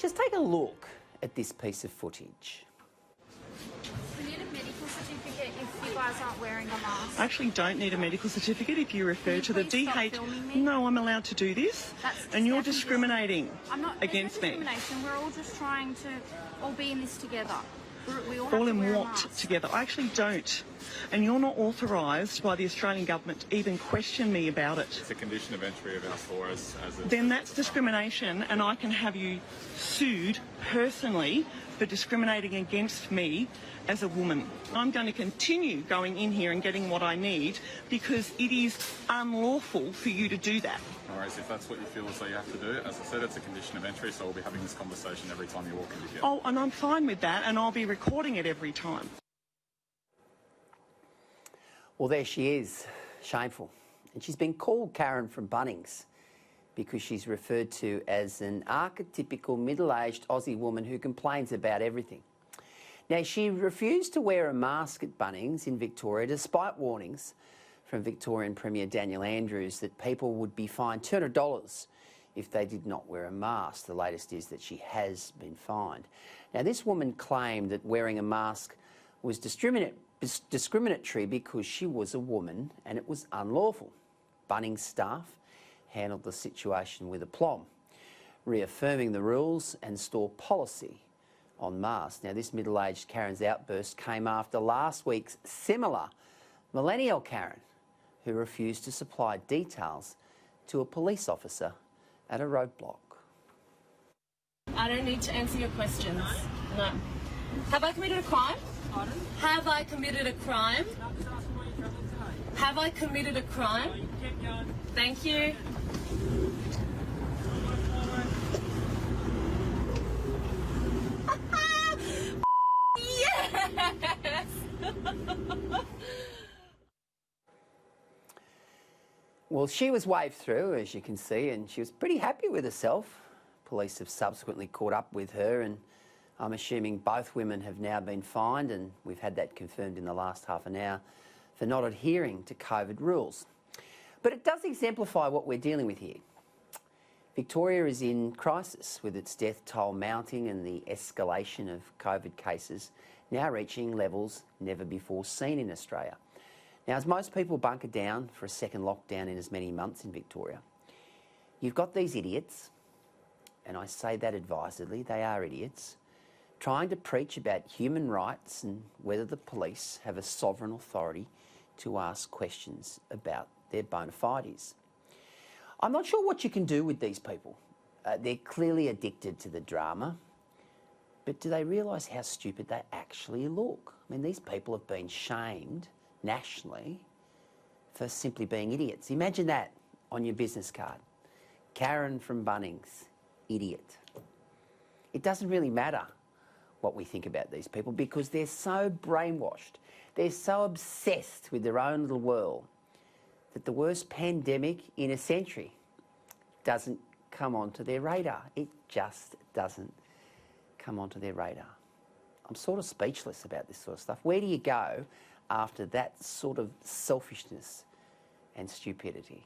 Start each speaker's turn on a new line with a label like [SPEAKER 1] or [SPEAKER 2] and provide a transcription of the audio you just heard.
[SPEAKER 1] Just take a look at this piece of footage.
[SPEAKER 2] We need a medical certificate if you guys aren't wearing a mask.
[SPEAKER 3] I actually don't need a medical certificate if you refer to the DH.
[SPEAKER 2] Me?
[SPEAKER 3] No, I'm allowed to do this. And you're discriminating against me.
[SPEAKER 2] We're all just trying to all be in this together. We all
[SPEAKER 3] All in what together? I actually don't. And you're not authorised by the Australian government to even question me about it.
[SPEAKER 4] It's a condition of entry of our store as
[SPEAKER 3] then that's discrimination, and I can have you sued personally for discriminating against me as a woman. I'm going to continue going in here and getting what I need because it is unlawful for you to do that.
[SPEAKER 4] No worries, if that's what you feel as though you have to do. As I said, it's a condition of entry, so we'll be having this conversation every time you walk into here.
[SPEAKER 3] Oh, and I'm fine with that, and I'll be recording it every time.
[SPEAKER 1] Well, there she is. Shameful. And she's been called Karen from Bunnings because she's referred to as an archetypical middle-aged Aussie woman who complains about everything. Now, she refused to wear a mask at Bunnings in Victoria despite warnings from Victorian Premier Daniel Andrews that people would be fined $200 if they did not wear a mask. The latest is that she has been fined. Now, this woman claimed that wearing a mask was discriminatory because she was a woman and it was unlawful. Bunnings staff handled the situation with aplomb, reaffirming the rules and store policy on masks. Now, this middle-aged Karen's outburst came after last week's similar millennial Karen who refused to supply details to a police officer at a roadblock.
[SPEAKER 5] I don't need to answer your questions. No. Have I committed a crime? Pardon? Have I committed a crime? Have I committed a crime? Thank you. Yes!
[SPEAKER 1] Well, she was waved through, as you can see, and she was pretty happy with herself. Police have subsequently caught up with her, and I'm assuming both women have now been fined, and we've had that confirmed in the last half an hour, for not adhering to COVID rules. But it does exemplify what we're dealing with here. Victoria is in crisis, with its death toll mounting and the escalation of COVID cases now reaching levels never before seen in Australia. Now, as most people bunker down for a second lockdown in as many months in Victoria, you've got these idiots, and I say that advisedly, they are idiots, trying to preach about human rights and whether the police have a sovereign authority to ask questions about their bona fides. I'm not sure what you can do with these people. They're clearly addicted to the drama, but do they realise how stupid they actually look? I mean, these people have been shamed nationally for simply being idiots. Imagine that on your business card. Karen from Bunnings, idiot. It doesn't really matter what we think about these people because they're so brainwashed, they're so obsessed with their own little world that the worst pandemic in a century doesn't come onto their radar. It just doesn't come onto their radar. I'm sort of speechless about this sort of stuff. Where do you go after that sort of selfishness and stupidity?